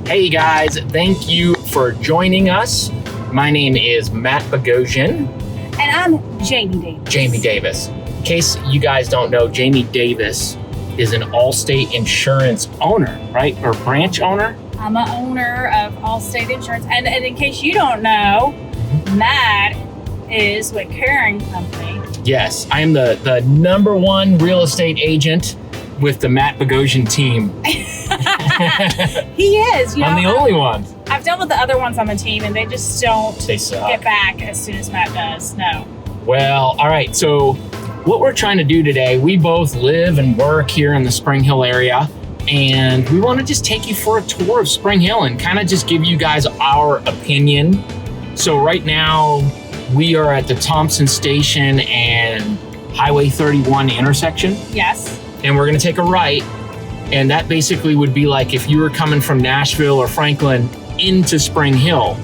Hey guys, thank you for joining us. My name is Matt Bogosian. And I'm Jaimee Davis. Jaimee Davis. In case you guys don't know, Jaimee Davis is an Allstate insurance owner, right? Or branch owner? I'm an owner of Allstate Insurance. And in case you don't know, Matt is with Caring Company. Yes, I am the number one real estate agent with the Matt Bogosian team. He is. I'm the only one. I've dealt with the other ones on the team, and they just don't They suck. get back as soon as Matt does. No. Well, all right. So what we're trying to do today, we both live and work here in the Spring Hill area, and we want to just take you for a tour of Spring Hill and kind of just give you guys our opinion. So right now we are at the Thompson Station and Highway 31 intersection, Yes. and we're going to take a right. And that basically would be like if you were coming from Nashville or Franklin into Spring Hill,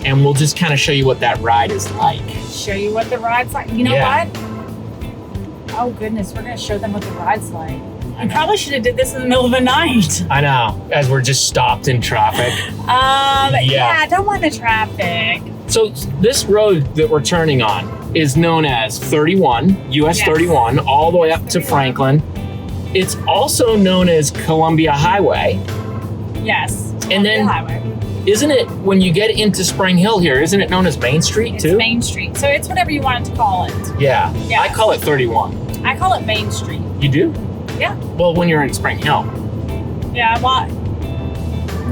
and we'll just kind of show you what that ride is like. Show you what the ride's like. You know Yeah. what? Oh, goodness. We're going to show them what the ride's like. We probably should have did this in the middle of the night. I know, as we're just stopped in traffic. Yeah, I don't want the traffic. So this road that we're turning on is known as 31, US Yes. 31, all the way up to 31. Franklin. It's also known as Columbia Highway. Yes. And then- the highway. Isn't it, when you get into Spring Hill here, isn't it known as Main Street It's too? Main Street. So it's whatever you want to call it. Yeah, Yeah. I call it 31. I call it Main Street. You do? Yeah. Well, when you're in Spring Hill. Yeah,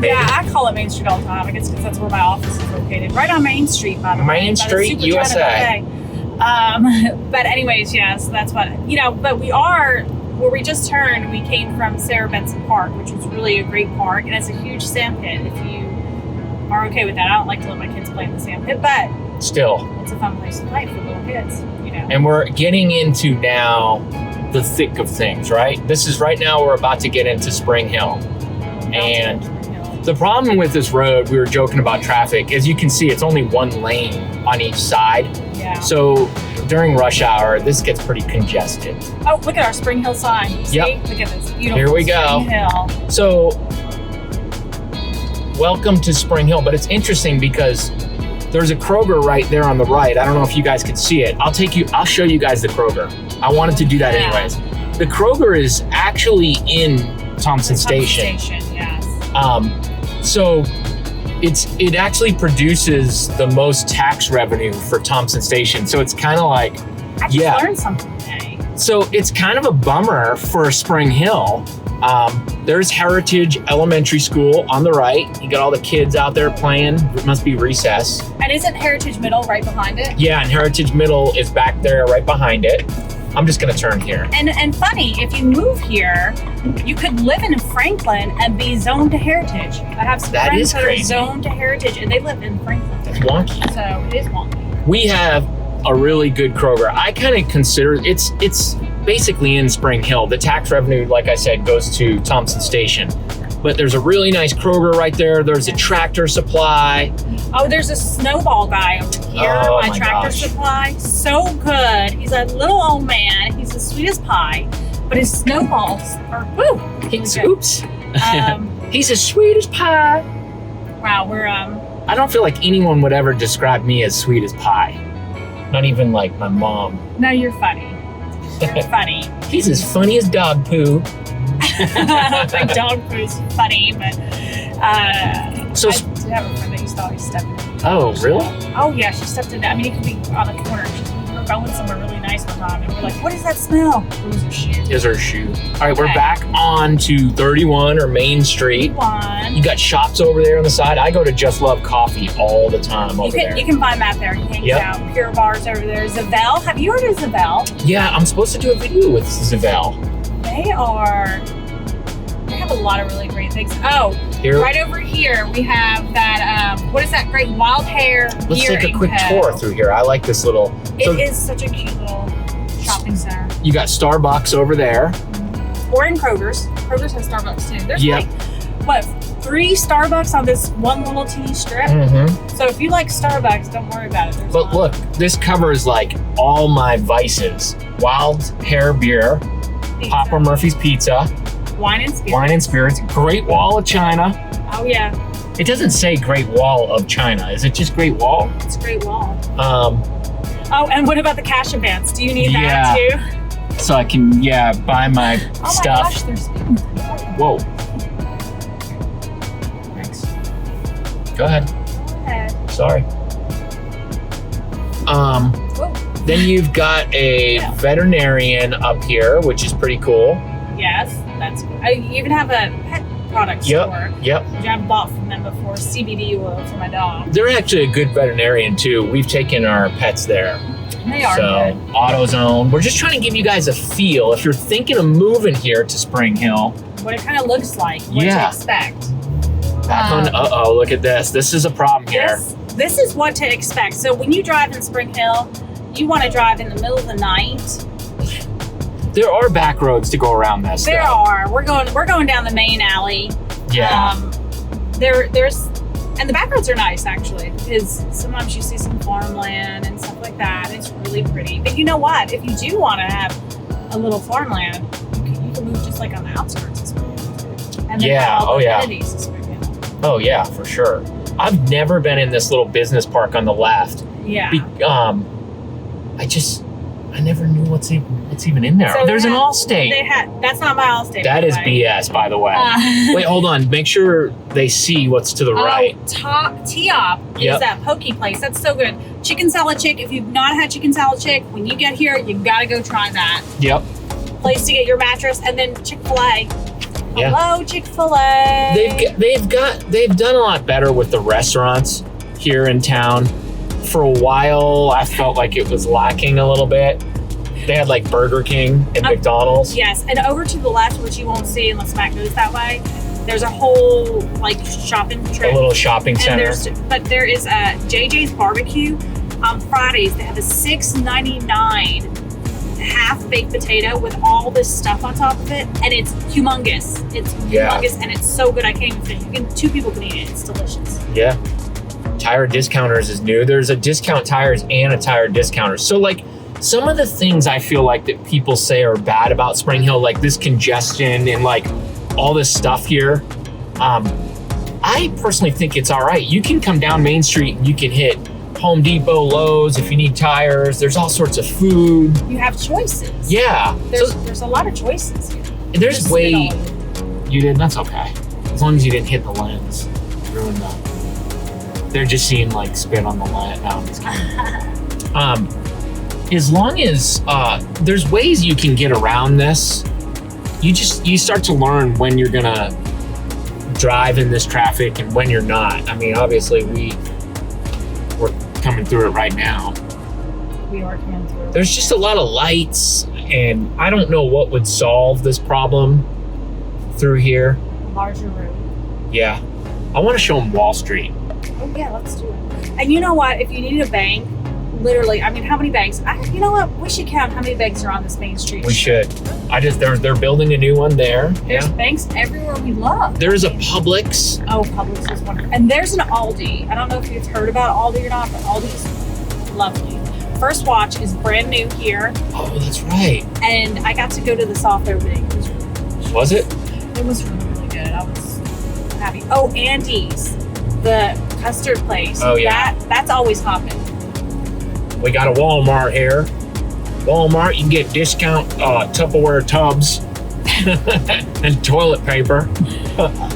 yeah, I call it Main Street all the time. I guess because that's where my office is located. Right on Main Street, by the way. Main by the Street, Super USA. China Buffet. But anyways, yes, that's what, but we are, where we just turned, we came from Sarah Benson Park, which was really a great park, and it's a huge sand pit if you are okay with that. I don't like to let my kids play in the sand pit, but Still. it's a fun place to play for little kids, And we're getting into now the thick of things, right? This is right now we're about to get into Spring Hill. And the problem with this road, we were joking about traffic, as you can see, it's only one lane on each side. Yeah. So during rush hour, this gets pretty congested. Oh, look at our Spring Hill sign. See? Yep. Look at this beautiful Here we go. Spring Hill. So welcome to Spring Hill, but it's interesting because there's a Kroger right there on the right. I don't know if you guys can see it. I'll show you guys the Kroger. I wanted to do that Yeah. anyways. The Kroger is actually in Thompson Station. Yes. So it actually produces the most tax revenue for Thompson Station. So it's kind of like, I just learned something today. so it's kind of a bummer for Spring Hill. There's Heritage Elementary School on the right. You got all the kids out there playing. It must be recess. And isn't Heritage Middle right behind it? Yeah, and Heritage Middle is back there right behind it. I'm just gonna turn here. And funny, if you move here, you could live in Franklin and be zoned to Heritage. I have some That friends is that are crazy. zoned to Heritage, and they live in Franklin. It's wonky. So it is wonky. We have a really good Kroger. I kind of consider it's basically in Spring Hill. The tax revenue, like I said, goes to Thompson Station. But there's a really nice Kroger right there. There's a Tractor Supply. Oh, there's a snowball guy over here Oh, by my Tractor gosh. Supply. So good. He's a little old man. He's as sweet as pie, but his snowballs are woo. He's, really good. oops. Um, He's as sweet as pie. wow, we're I don't feel like anyone would ever describe me as sweet as pie. Not even like my mom. no, you're funny. You're funny. He's as funny as dog poo. I don't think dog food is funny, but So, I did have a friend that used to always step in. oh, really? Oh yeah, she stepped in. I mean, it could be on the corner. We were going somewhere really nice one time, and we're like, "What is that smell?" It was her shoe. Is her shoe. All right, we're Okay. back on to 31 or Main Street. One. You got shops over there on the side. I go to Just Love Coffee all the time over there. You can find Matt there. He hangs Yep. out. Pure Bars over there. Zavelle. Have you heard of Zavelle? Yeah, I'm supposed to do a video with Zavelle. They have a lot of really great things. Oh, Here, right over here we have that. What is that great wild hair? let's take a earring quick co. tour through here. I like this little. It So is such a cute little shopping center. you got Starbucks over there. Or in Kroger's. Kroger's has Starbucks too. There's Yep. like, 3 Starbucks on this one little teeny strip? Mm-hmm. So if you like Starbucks, don't worry about it. There's But one. look, this covers like all my vices. Wild Hair Beer, Pizza, Papa Murphy's Pizza, Wine and Spirits. Wine and Spirits, Great Wall of China. Oh yeah. It doesn't say Great Wall of China. Is it just Great Wall? It's a Great Wall. Oh, and what about the cash advance? Do you need that too? So I can, buy my stuff. Oh my gosh, there's... Whoa. Thanks. Go ahead. Sorry. Whoa. Then you've got a veterinarian up here, which is pretty cool. Yes, that's good. You even have a pet product store. Yep. Which I've bought from them before, CBD oil for my dog. They're actually a good veterinarian too. We've taken our pets there. They are good. AutoZone. We're just trying to give you guys a feel. If you're thinking of moving here to Spring Hill, what it kind of looks like, what to expect. Look at this. This is a problem here. This is what to expect. So when you drive in Spring Hill, you want to drive in the middle of the night. There are back roads to go around this. There are. We're going down the main alley. Yeah. There's and the back roads are nice actually, because sometimes you see some farmland and stuff like that. It's really pretty. But you know what? If you do want to have a little farmland, you can move just like on the outskirts of Spring Hill. And then have all the amenities of Spring Hill. Oh yeah, for sure. I've never been in this little business park on the left. Yeah. I never knew what's even in there. So there's an Allstate. That's not my Allstate. That is BS, by the way. Wait, hold on. Make sure they see what's to the right. T-Op is that pokey place. That's so good. Chicken salad chick. If you've not had chicken salad chick, when you get here, you gotta go try that. Yep. Place to get your mattress, and then Chick-fil-A. Yeah. Hello, Chick-fil-A. They've done a lot better with the restaurants here in town. For a while, I felt like it was lacking a little bit. They had like Burger King and McDonald's. Yes, and over to the left, which you won't see unless Matt goes that way, there's a whole like shopping trip. A little shopping center. But there is a JJ's Barbecue. On Fridays, they have a $6.99 half-baked potato with all this stuff on top of it, and it's humongous. It's humongous, and it's so good. I can't even finish. Two people can eat it. It's delicious. Yeah. Tire Discounters is new. There's a Discount Tires and a Tire Discounter. So like some of the things I feel like that people say are bad about Spring Hill, like this congestion and like all this stuff here, I personally think it's all right. You can come down Main Street and you can hit Home Depot, Lowe's if you need tires. There's all sorts of food. You have choices. Yeah. There's a lot of choices here. There's way... You did? That's okay. As long as you didn't hit the lens. Ruin that. They're just seeing like spit on the lens. No, I'm just kidding. As long as there's ways you can get around this, you start to learn when you're gonna drive in this traffic and when you're not. I mean, obviously we're coming through it right now. We are coming through. There's just a lot of lights, and I don't know what would solve this problem through here. Larger road. Yeah, I want to show them Wall Street. Oh yeah, let's do it. And you know what? If you need a bank, literally, I mean, how many banks? You know what? We should count how many banks are on this Main Street. We should. They're building a new one there. There's banks everywhere we love. There's a Publix. Oh, Publix is wonderful. And there's an Aldi. I don't know if you've heard about Aldi or not, but Aldi's lovely. First Watch is brand new here. Oh, that's right. And I got to go to the soft opening. It was really delicious. Was it? It was really, really good. I was happy. Oh, Andy's, the custard place. Oh, yeah. That's always hopping. We got a Walmart here. Walmart, you can get discount Tupperware tubs and toilet paper.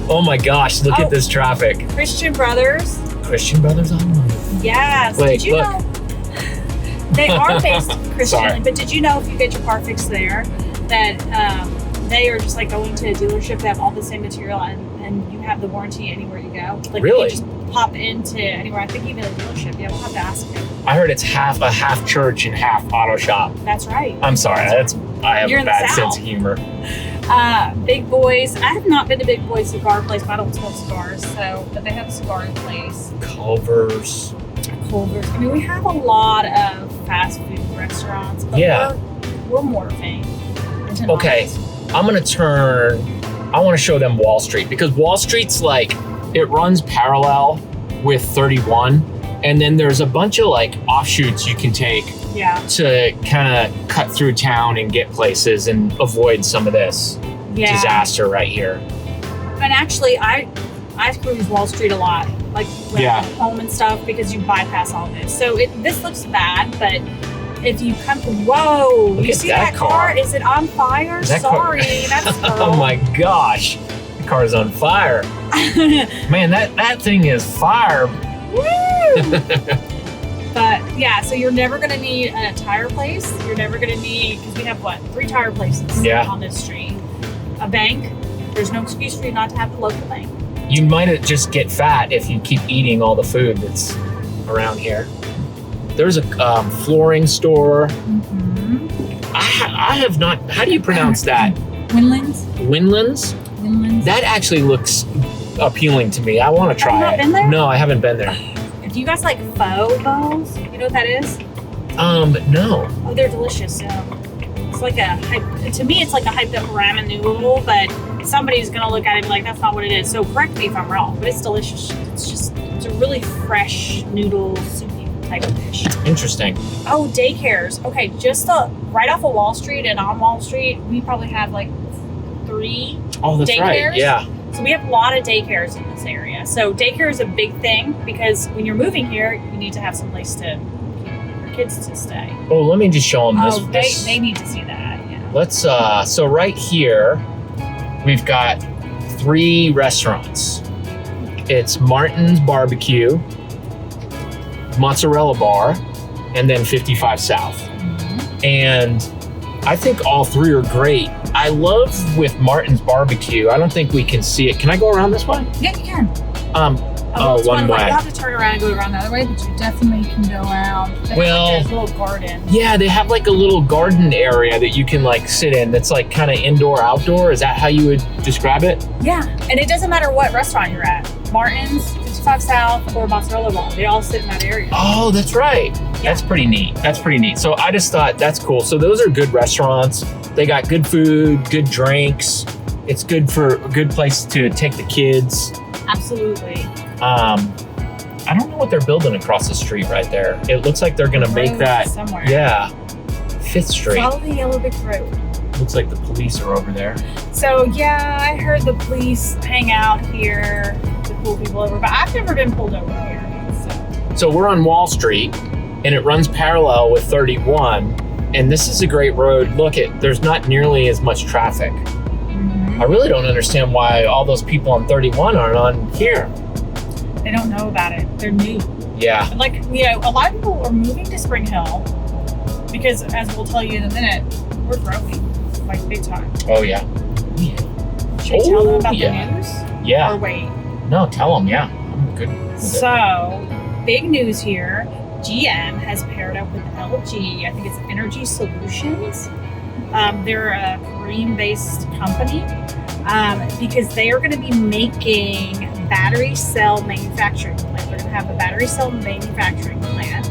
Oh my gosh, look at this traffic. Christian Brothers. Christian Brothers online. Yes. Wait, did you know they are based Christian, but did you know if you get your car fixed there that they are just like going to a dealership, they have all the same material and you have the warranty anywhere you go? Like really? You just pop into anywhere. I think even a dealership. Yeah, we'll have to ask him. I heard it's half church and half auto shop. That's right. I'm sorry. I have a bad sense of humor. Big Boys. I have not been to Big Boys cigar place, but I don't smoke cigars. But they have a cigar place. Culver's. I mean, we have a lot of fast food restaurants, but we're morphing. Okay, I want to show them Wall Street, because Wall Street's like, it runs parallel with 31, and then there's a bunch of like offshoots you can take to kind of cut through town and get places and avoid some of this disaster right here. And actually, I cruise Wall Street a lot, like when I'm home and stuff, because you bypass all this. So this looks bad, but if you come, whoa, Look you at see that that car? Is it on fire? Sorry, that's Oh my gosh, the car's on fire. Man, that thing is fire. Woo! But yeah, so you're never gonna need a tire place. You're never gonna need, because we have 3 tire places on this street. A bank. There's no excuse for you not to have the local bank. You might just get fat if you keep eating all the food that's around here. There's a flooring store. Mm-hmm. I have not. How do you pronounce that? Winlands. Winlands. Winlands. That actually looks appealing to me. I want to try Have you not been there? No, I haven't been there. Do you guys like faux balls? You know what that is? No. Oh, they're delicious. It's like to me, it's like a hyped up ramen noodle, but somebody's gonna look at it and be like, that's not what it is. So correct me if I'm wrong, but it's delicious. It's a really fresh noodle soupy type of dish. Interesting. Oh, daycares. Okay, just right off of Wall Street and on Wall Street, we probably have like 3 Oh, that's daycares. right. Yeah. So we have a lot of daycares in this area. So daycare is a big thing because when you're moving here, you need to have some place to keep your kids to stay. Oh, let me just show them this. Oh, they need to see that. Yeah. Let's. So right here, we've got 3 restaurants. It's Martin's Barbecue, Mozzarella Bar, and then 55 South. Mm-hmm. And I think all 3 are great. I love with Martin's Barbecue. I don't think we can see it. Can I go around this way? Yeah, you can. One way. You have to turn around and go around the other way, but you definitely can go around. They have like a little garden. Yeah, they have like a little garden area that you can like sit in. That's like kind of indoor, outdoor. Is that how you would describe it? Yeah, and it doesn't matter what restaurant you're at. Martin's, 55 South, or Mozzarella Bar. They all sit in that area. Oh, that's right. Yeah. That's pretty neat. So I just thought that's cool. So those are good restaurants. They got good food, good drinks. It's good for a good place to take the kids. Absolutely. I don't know what they're building across the street right there. It looks like they're gonna make that somewhere. Yeah, 5th Street. Follow the yellow brick road. Looks like the police are over there. So yeah, I heard the police hang out here to pull people over, but I've never been pulled over here. So we're on Wall Street, and it runs parallel with 31. And this is a great road. Look, there's not nearly as much traffic. Mm-hmm. I really don't understand why all those people on 31 aren't on here. They don't know about it. They're new. Yeah. Like, a lot of people are moving to Spring Hill because, as we'll tell you in a minute, we're growing, like big time. Oh, yeah. Should we tell them about the news? Yeah. Or wait? No, tell them, yeah. I'm good with it. So, big news here. GM has paired up with LG. I think it's Energy Solutions. They're a Korean-based company because they are going to be making battery cell manufacturing plant. They're going to have a battery cell manufacturing plant.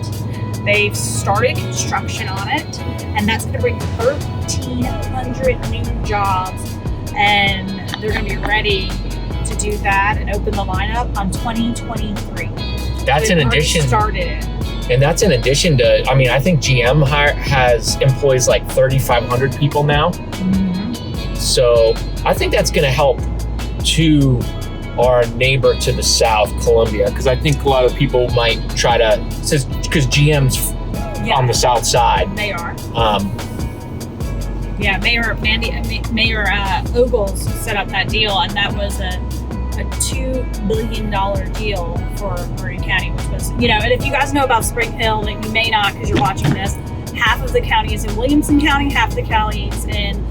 They've started construction on it, and that's going to bring 1,300 new jobs. And they're going to be ready to do that and open the lineup on 2023. That's in addition. Started it. And that's in addition to, I think GM employs like 3,500 people now. Mm-hmm. So I think that's going to help to our neighbor to the south, Columbia, because I think a lot of people might try to, because GM's on the south side. They are. Mayor Ogles set up that deal, and that was a $2 billion deal for Maury County, which was, and if you guys know about Spring Hill, and you may not because you're watching this, half of the county is in Williamson County, half of the county is in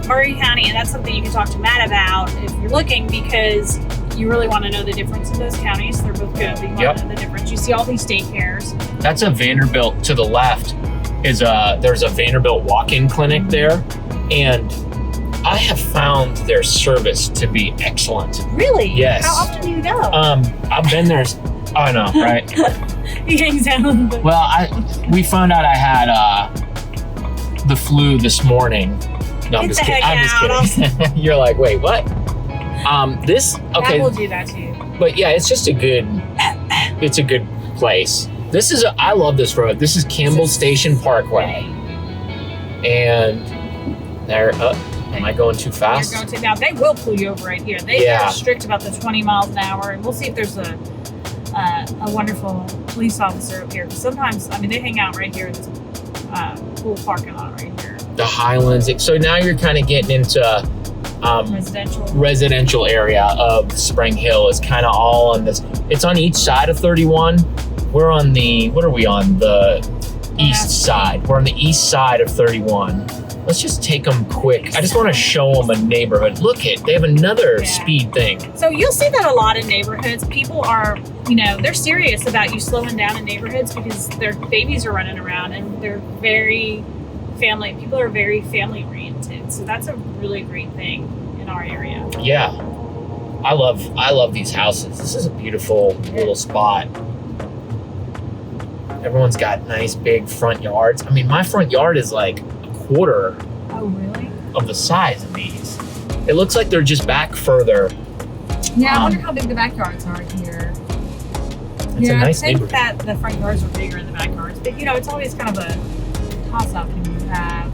Maury County, and that's something you can talk to Matt about if you're looking, because you really want to know the difference in those counties. They're both good, but you want to know the difference. You see all these daycares. That's a Vanderbilt to the left. There's a Vanderbilt walk-in clinic there, and I have found their service to be excellent. Really? Yes. How often do you go? I've been there. I know, right? He hangs out. Well, we found out I had the flu this morning. No, I'm just kidding. I'm just kidding. You're like, wait, what? Okay. That will do that too. But yeah, it's just a good place. I love this road. This is Campbell Station Parkway. And there, Am I going too fast? You're going to, now they will pull you over right here. They're strict about the 20 miles an hour, and we'll see if there's a wonderful police officer up here. Because sometimes, I mean, they hang out right here in this cool parking lot right here. The Highlands. So now you're kind of getting into residential area of Spring Hill. Is kind of all on this. It's on each side of 31. We're on the, what are we on? The east side. We're on the east side of 31. Let's just take them quick. I just want to show them a neighborhood. Look they have another speed thing. So you'll see that a lot in neighborhoods. People are, you know, they're serious about you slowing down in neighborhoods because their babies are running around and they're people are very family oriented. So that's a really great thing in our area. Yeah. I love these houses. This is a beautiful little spot. Everyone's got nice big front yards. I mean, my front yard is like a quarter of the size of these. It looks like they're just back further. Yeah, I wonder how big the backyards are here. It's a nice neighborhood. I think that the front yards are bigger than the backyards, but you know, it's always kind of a toss-up when you have,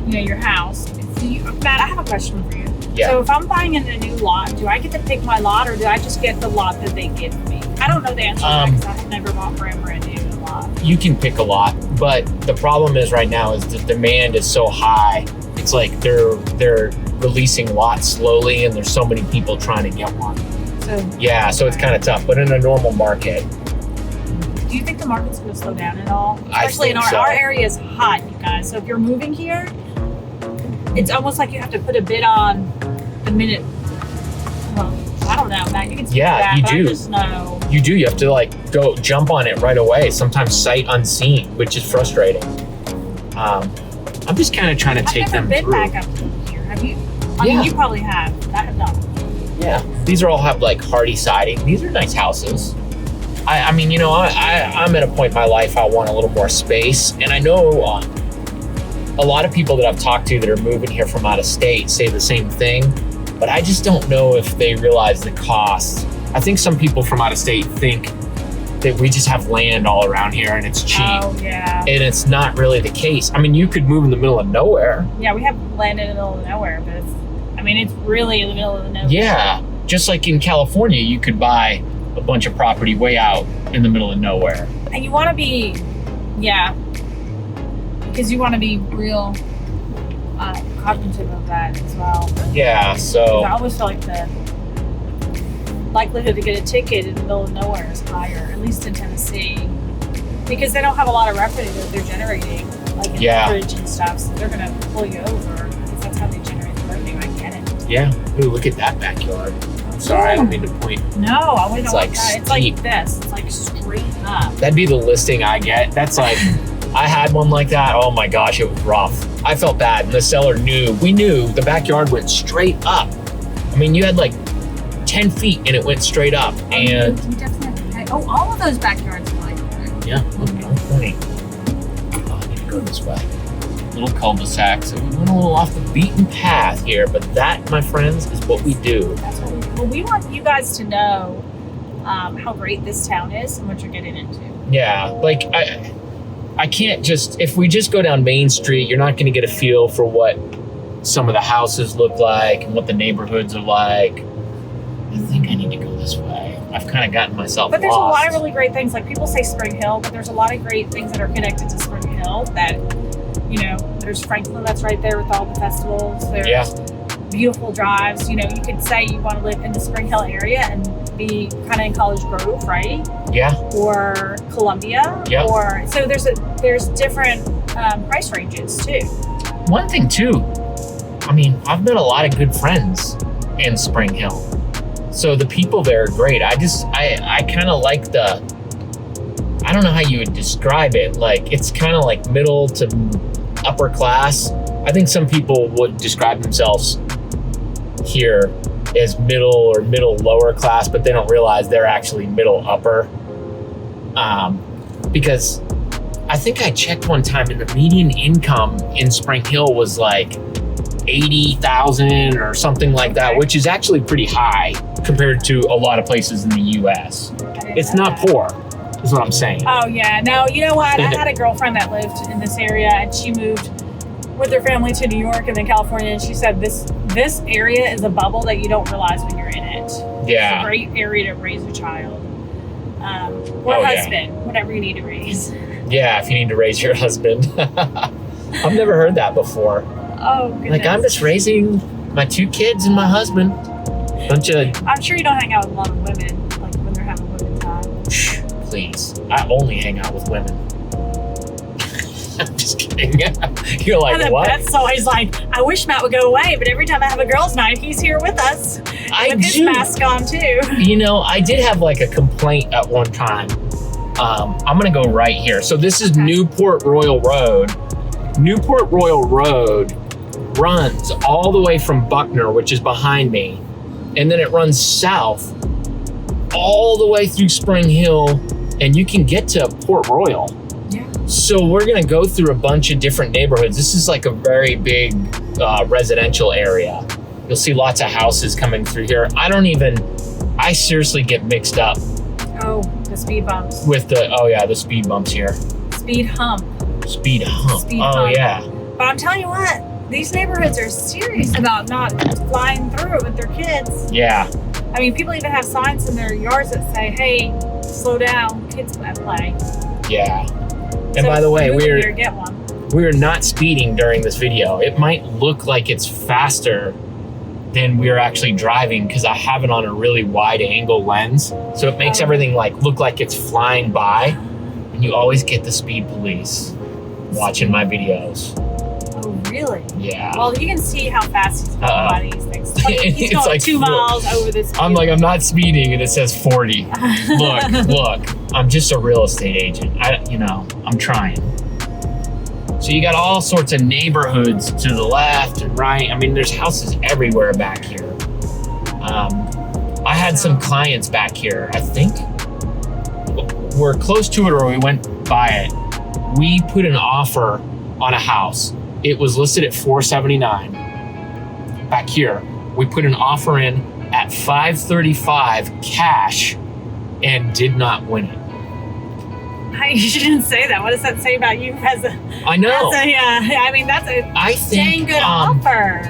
you know, your house. So Matt, I have a question for you. Yeah. So if I'm buying in a new lot, do I get to pick my lot, or do I just get the lot that they give me? I don't know the answer to that because I've never bought brand new lot. You can pick a lot, but the problem is right now is the demand is so high. It's like they're releasing lots slowly, and there's so many people trying to get one. So it's kind of tough. But in a normal market, do you think the market's going to slow down at all? Especially I think our area is hot, you guys. So if you're moving here, it's almost like you have to put a bid on the minute. Well, I don't know, Matt. You can speak to that, you but do. I just know. You do. You have to go jump on it right away. Sometimes sight unseen, which is frustrating. I'm just kind of trying to take them through. I've never been back up to here. Have you? I mean, you probably have. I have not. Yeah. These are all have like hardy siding. These are nice houses. I mean, you know, I'm at a point in my life I want a little more space, and I know a lot of people that I've talked to that are moving here from out of state say the same thing, but I just don't know if they realize the cost. I think some people from out of state think that we just have land all around here and it's cheap. Oh, yeah. And it's not really the case. I mean, you could move in the middle of nowhere. Yeah, we have land in the middle of nowhere, but it's really in the middle of the nowhere. Yeah, just like in California, you could buy a bunch of property way out in the middle of nowhere. And you want to be, because you want to be real cognitive of that as well. Yeah, so I always feel like the likelihood to get a ticket in the middle of nowhere is higher, at least in Tennessee, because they don't have a lot of revenue that they're generating, like in acreage and stuff, so they're going to pull you over because that's how they generate the revenue. I get it. Yeah. Ooh, look at that backyard. Sorry, I don't mean to point. No, I wouldn't know like what that. It's like this. It's like straight up. That'd be the listing I get. That's like, I had one like that. Oh my gosh, it was rough. I felt bad, and the seller knew. We knew the backyard went straight up. I mean, you had like 10 feet, and it went straight up. And you definitely have to pay. Oh, all of those backyards are like that. Yeah, okay, on point. Oh, I need to go this way. Little cul-de-sac, so we went a little off the beaten path here, but that, my friends, is what we do. That's what we want you guys to know how great this town is and what you're getting into. Yeah, like I can't just, if we just go down Main Street, you're not going to get a feel for what some of the houses look like and what the neighborhoods are like. I think I need to go this way. I've kind of gotten myself But there's lost. a lot of really great things. Like people say Spring Hill, but there's a lot of great things that are connected to Spring Hill that, you know, there's Franklin that's right there with all the festivals. There's beautiful drives. You know, you could say you want to live in the Spring Hill area and be kind of in College Grove, right? Yeah. Or Columbia. Yeah. Or so there's different price ranges too. One thing too, I mean, I've met a lot of good friends in Spring Hill. So the people there are great. I kind of like I don't know how you would describe it. Like, it's kind of like middle to upper class. I think some people would describe themselves here as middle or middle lower class, but they don't realize they're actually middle upper. Because I think I checked one time and the median income in Spring Hill was like 80,000 or something like that, which is actually pretty high compared to a lot of places in the US. It's not poor, is what I'm saying. Oh yeah, no, you know what? I had a girlfriend that lived in this area and she moved with her family to New York and then California, and she said this area is a bubble that you don't realize when you're in it. Yeah. It's a great area to raise a child. Or husband, whatever you need to raise. Yeah, if you need to raise your husband. I've never heard that before. Oh, goodness. Like, I'm just raising my 2 kids and my husband. I'm sure you don't hang out with a lot of women, like when they're having women time. Please. I only hang out with women. I'm just kidding. You're like, and then what? Beth's always like, I wish Matt would go away, but every time I have a girls' night, he's here with us. With his mask on, too. You know, I did have like a complaint at one time. I'm going to go right here. So this is Newport Royal Road. Newport Royal Road runs all the way from Buckner, which is behind me, and then it runs south all the way through Spring Hill, and you can get to Port Royal. Yeah. So we're gonna go through a bunch of different neighborhoods. This is like a very big residential area. You'll see lots of houses coming through here. I seriously get mixed up. Oh, the speed bumps. With the speed bumps here. Speed hump. Speed hump. Speed oh hump. Yeah. But I'm telling you what, these neighborhoods are serious about not flying through it with their kids. Yeah. I mean, people even have signs in their yards that say, hey, slow down, kids at play. Yeah. And by the way, we're not speeding during this video. It might look like it's faster than we're actually driving because I have it on a really wide angle lens. So it makes everything look like it's flying by. And you always get the speed police watching my videos. Oh, really? Yeah. Well, you can see how fast he's going by these things. He's going like 2 miles over this speed. I'm like, I'm not speeding, and it says 40. Look, I'm just a real estate agent. I'm trying. So you got all sorts of neighborhoods to the left and right. I mean, there's houses everywhere back here. I had some clients back here. I think we're close to it, or we went by it. We put an offer on a house. It was listed at $479. Back here, we put an offer in at $535 cash and did not win it. You shouldn't say that. What does that say about you as a? I know. That's a dang good offer.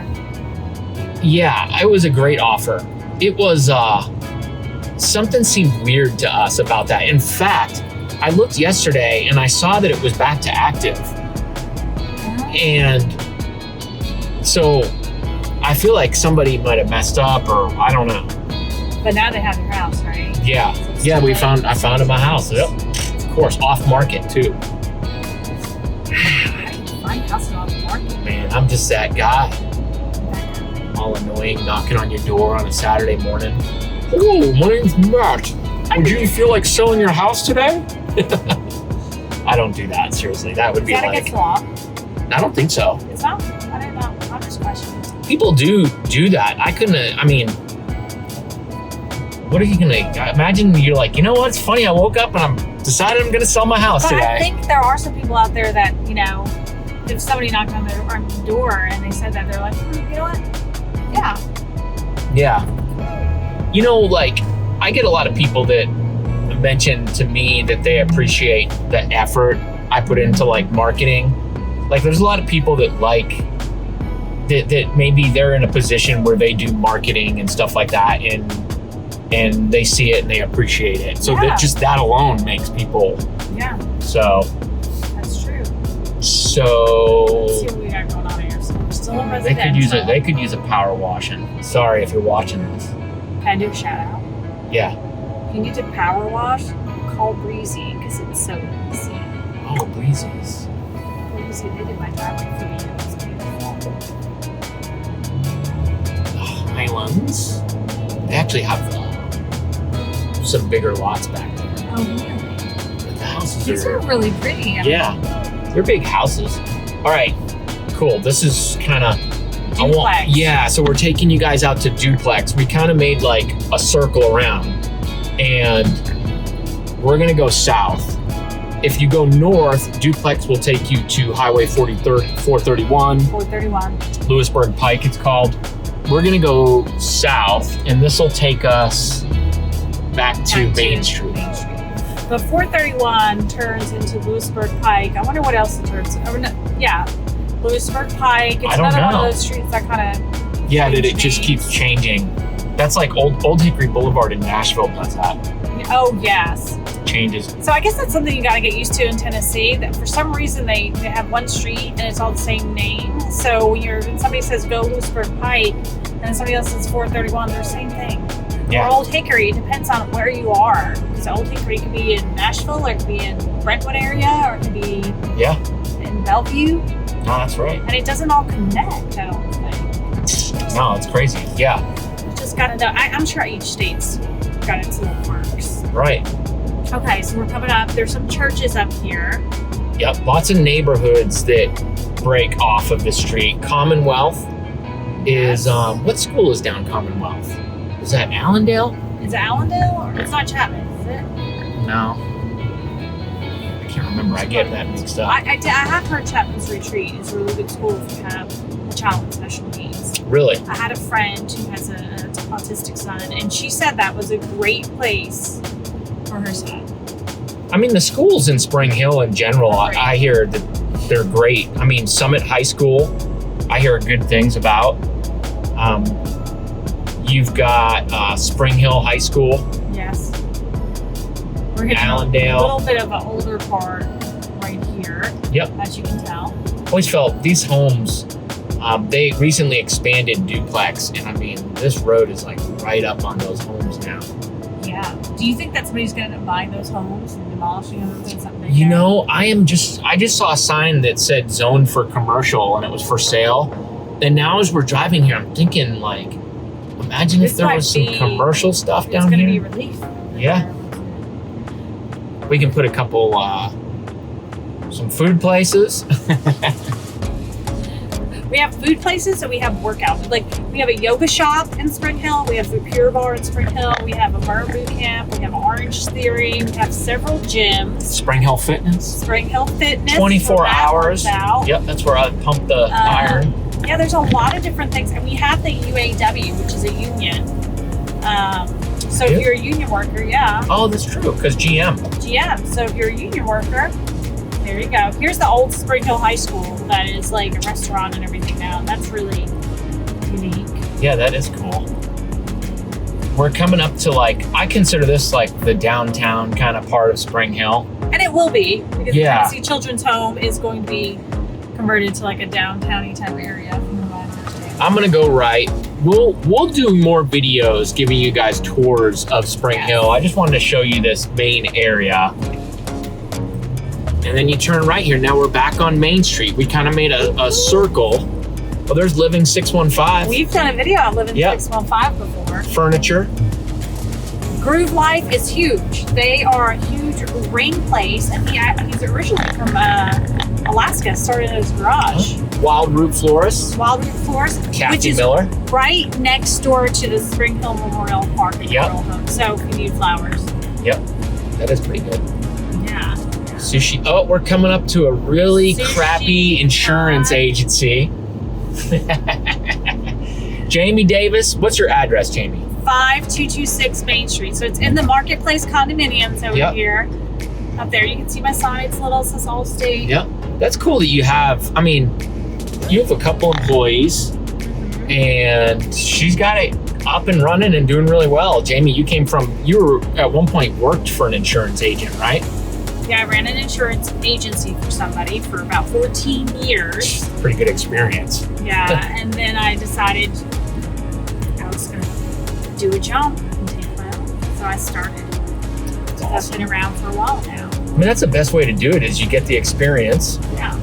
Yeah, it was a great offer. It was something seemed weird to us about that. In fact, I looked yesterday and I saw that it was back to active. And so I feel like somebody might have messed up, or I don't know. But now they have your house, right? Yeah. So I found it in my house. Yep. Of course, off market too. How do you find houses off market? Man, I'm just that guy. All annoying, knocking on your door on a Saturday morning. Hello, my name's Matt. Would you feel like selling your house today? I don't do that, seriously. That would be like... against the law? I don't think so. It's not? I don't know. I'm just questioning. People do that. What are you gonna... Imagine you're like, you know what? It's funny. I woke up and I'm decided I'm gonna sell my house today. I think there are some people out there that, if somebody knocked on their door and they said that, they're like, you know what? Yeah. Yeah. I get a lot of people that mention to me that they appreciate the effort I put into marketing. There's a lot of people that that maybe they're in a position where they do marketing and stuff like that, and they see it and they appreciate it. So that alone makes people. Yeah. So. That's true. So. Let's see what we got going on here. So we're still in residential. They could use a power washing. Sorry if you're watching this. Can I do a shout out? Yeah. If you need to power wash, call Breezy because it's so easy. Oh, Breezy's. Breezy, they did my driveway for me. It was beautiful. Highlands. They actually have some bigger lots back there. Oh, really? But the houses These are really pretty. Yeah. They're big houses. All right. Cool. This is kind of... Duplex. So we're taking you guys out to duplex. We kind of made a circle around, and we're gonna go south. If you go north, duplex will take you to Highway 431. Lewisburg Pike, it's called. We're gonna go south, and this will take us back to Main Street. But 431 turns into Lewisburg Pike. I wonder what else it turns. Lewisburg Pike. It's I don't another one know. of those streets that kind of Yeah, that it just keeps changing. That's like Old Hickory Boulevard in Nashville does that. Oh, yes. Changes. So I guess that's something you got to get used to in Tennessee, that for some reason they have one street and it's all the same name. So when somebody says go Lewisburg Pike and then somebody else says 431, they're the same thing. Yeah. Or Old Hickory, it depends on where you are. Because Old Hickory could be in Nashville, or it could be in Brentwood area, or it could be in Bellevue. No, that's right. And it doesn't all connect, I don't think. No, it's crazy. Yeah. You just got to know. I'm sure each state's got its little quirks. Right. Okay, so we're coming up. There's some churches up here. Yep. Lots of neighborhoods that break off of the street. Commonwealth is, what school is down Commonwealth? Is that Allendale? Is it Allendale? Or it's not Chapman, is it? No. I can't remember. I get that mixed up. I have heard Chapman's Retreat is a really good school if you have a child with special needs. Really? I had a friend who has an autistic son, and she said that was a great place for her son. I mean, the schools in Spring Hill in general, I hear that they're great. I mean, Summit High School, I hear good things about. You've got Spring Hill High School. Yes. We're hitting Allendale. a little bit of an older part right here. Yep. As you can tell. Always felt these homes, they recently expanded duplex, and I mean, this road is like right up on those homes now. Yeah. Do you think that somebody's going to end up buying those homes and demolishing them and doing something? You know, I just saw a sign that said zone for commercial, and it was for sale. And now as we're driving here, I'm thinking like, imagine if there was some commercial stuff down here. It's going to be relief. Yeah. We can put a couple, some food places. We have food places, so we have workout. Like, we have a yoga shop in Spring Hill. We have a Pure Bar in Spring Hill. We have a burn boot camp. We have Orange Theory. We have several gyms. Spring Hill Fitness. Spring Hill Fitness. 24 hours. Out. Yep, that's where I pump the iron. Yeah, there's a lot of different things. And we have the UAW, which is a union. So if you're a union worker, Oh, that's true, because GM. So if you're a union worker, there you go. Here's the old Spring Hill High School that is like a restaurant and everything now. That's really unique. Yeah, that is cool. We're coming up to I consider this like the downtown kind of part of Spring Hill. And it will be, because the Tennessee Children's Home is going to be converted to like a downtown-y type area from what I understand. I'm gonna go right. We'll do more videos giving you guys tours of Spring Hill. I just wanted to show you this main area. And then you turn right here. Now we're back on Main Street. We kind of made a circle. Well, there's Living 615. We've done a video on Living 615 before. Furniture. Groove Life is huge. They are a huge ring place, and he's originally from Alaska, started in his garage. Wild Root Florist. Wild Root Florist, which is Miller. right next door to the Spring Hill Memorial Park and Memorial Home. So if you need flowers. Yep, that is pretty good. Yeah. Sushi. Oh, we're coming up to a really crappy insurance agency. Jaimee Davis. What's your address, Jaimee? 5226 Main Street. So it's in the Marketplace condominiums over here. Up there, you can see my sign. It's little, it says Allstate. Yep. That's cool that you have, you have a couple employees and she's got it up and running and doing really well. Jaimee, you were at one point worked for an insurance agent, right? Yeah, I ran an insurance agency for somebody for about 14 years. Pretty good experience. Yeah, and then I decided I was going to do a jump and take my own. So I started. I've been around for a while now. That's the best way to do it is you get the experience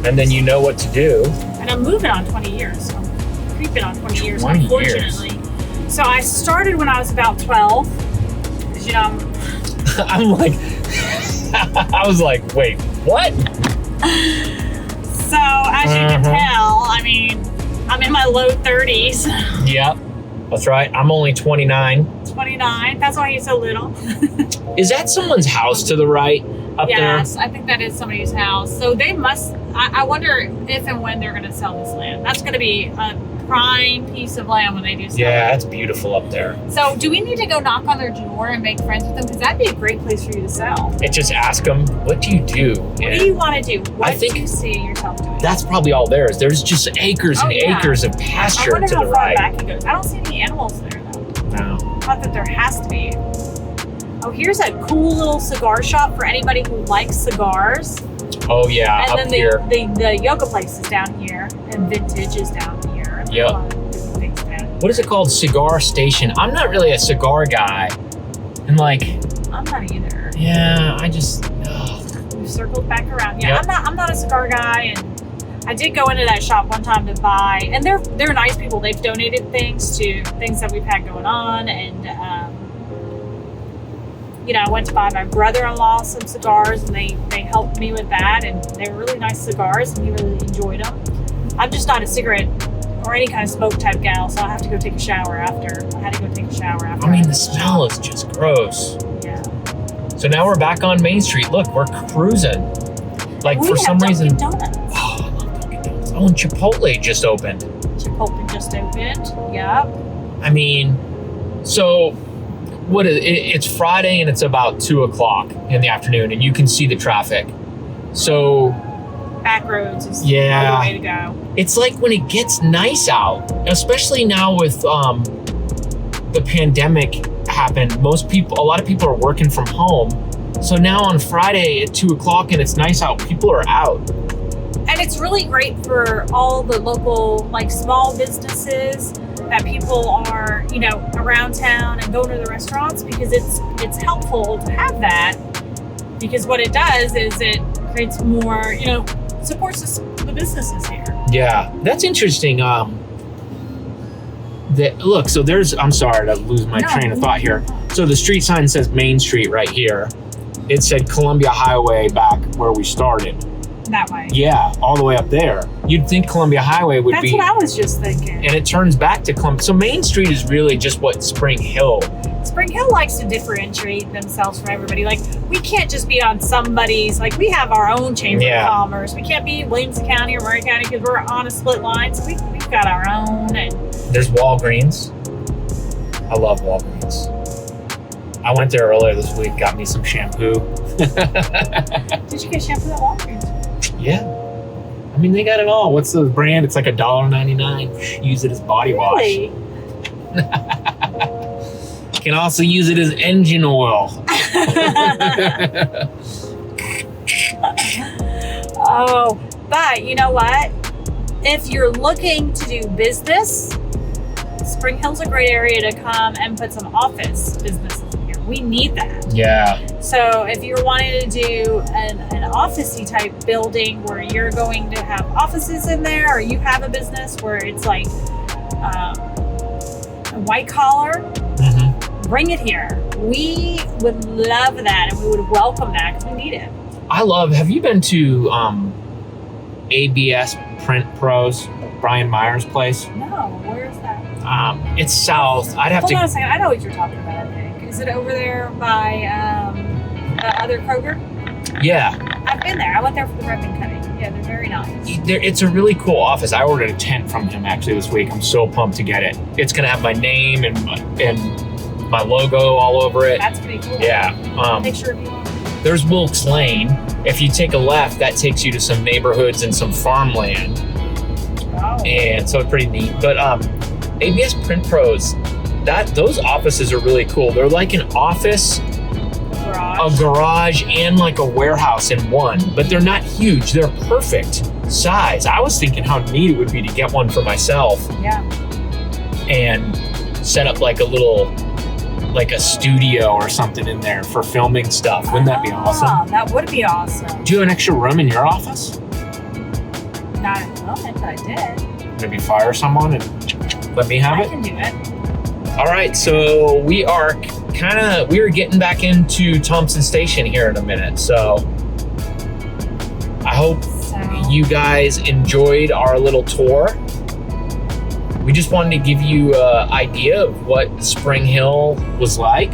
and then you know what to do. And I'm moving on 20 years. So I'm creeping on 20 years, unfortunately. So I started when I was about 12. Because, I'm like, I was like, wait, what? So as you can tell, I'm in my low 30s. Yep, that's right. I'm only 29. 29. That's why he's so little. Is that someone's house to the right up there? Yes, I think that is somebody's house. So they must, I wonder if and when they're going to sell this land. That's going to be a prime piece of land when they do stuff. Yeah, it's beautiful up there. So do we need to go knock on their door and make friends with them? Because that'd be a great place for you to sell. And just ask them, what do you do? What do you want to do? What think do you see yourself doing? That's probably all there is. There's just acres and acres of pasture to the I wonder how far right. back it goes. I don't see any animals there, though. No. Not that there has to be. Oh, here's a cool little cigar shop for anybody who likes cigars. Oh, yeah, And up then here. the yoga place is down here, and vintage is down here. And Yep. a lot of different things down here. What is it called? Cigar Station. I'm not really a cigar guy. And like, I'm not either. yeah, I just, We've circled back around. Yeah, Yep. I'm not a cigar guy, and I did go into that shop one time to buy, and they're nice people. They've donated things to things that we've had going on, and I went to buy my brother-in-law some cigars, and they helped me with that, and they were really nice cigars, and he really enjoyed them. I'm just not a cigarette or any kind of smoke type gal, so I have to go take a shower after. I had to go take a shower after. I mean, the smell is just gross. Yeah. So now we're back on Main Street. Look, we're cruising. Like, We for have some reason. Dunkin' Donuts. Oh, I love Dunkin' Donuts. Oh, and Chipotle just opened. Chipotle just opened. Yep. I mean, so what is it's Friday and it's about 2:00 in the afternoon, and you can see the traffic. So Back roads is Yeah. the way to go. it's like when it gets nice out, especially now with the pandemic happened. A lot of people are working from home. So now on Friday at 2:00 and it's nice out, people are out. And it's really great for all the local, like, small businesses that people are, around town and going to the restaurants, because it's helpful to have that, because what it does is it creates more, supports the businesses here. Yeah, that's interesting. So I'm sorry to lose my train of thought here. So the street sign says Main Street right here. It said Columbia Highway back where we started. That way. Yeah, all the way up there. You'd think Columbia Highway would That's be. what I was just thinking. And it turns back to Columbia. So Main Street is really just what Spring Hill. Spring Hill likes to differentiate themselves from everybody. Like, we can't just be on somebody's, like, we have our own chamber of commerce. We can't be Williamson County or Maury County because we're on a split line. So we've got our own. And There's Walgreens. I love Walgreens. I went there earlier this week, got me some shampoo. did you get shampoo at Walgreens? Yeah. I mean, they got it all. What's the brand? It's like $1.99. Use it as body wash. Really? Can also use it as engine oil. Oh, but you know what? If you're looking to do business, Spring Hill's a great area to come and put some office businesses in here. We need that. Yeah. So if you're wanting to do an office-y type building where you're going to have offices in there, or you have a business where it's like a white collar, bring it here. We would love that, and we would welcome that because we need it. Have you been to ABS Print Pros, Brian Meyer's place? No, where is that? It's south. I'd have Hold to. on a second. I know what you're talking about, I think. Is it over there by the other Kroger? Yeah. I've been there. I went there for the ribbon cutting. Yeah, they're very nice. It's a really cool office. I ordered a tent from him actually this week. I'm so pumped to get it. It's gonna have my name and my logo all over it. That's pretty cool. Yeah. Picture of you on it. There's Wilkes Lane. If you take a left, that takes you to some neighborhoods and some farmland. Oh. And so it's pretty neat. But ABS Print Pros, those offices are really cool. They're like an office, a garage, and like a warehouse in one. But they're not huge. They're perfect size. I was thinking how neat it would be to get one for myself. Yeah. And set up like a studio or something in there for filming stuff. Wouldn't that be awesome? That would be awesome. Do you have an extra room in your office? Not at the moment, but I did. Maybe fire someone and let me have I it? can do it. All right, so we are getting back into Thompson Station here in a minute. So I hope you guys enjoyed our little tour. We just wanted to give you an idea of what Spring Hill was like.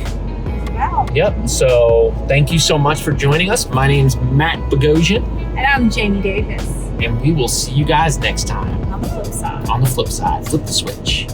Wow. Yep, so thank you so much for joining us. My name's Matt Bogosian. And I'm Jaimee Davis. And we will see you guys next time. On the flip side. On the flip side. Flip the switch.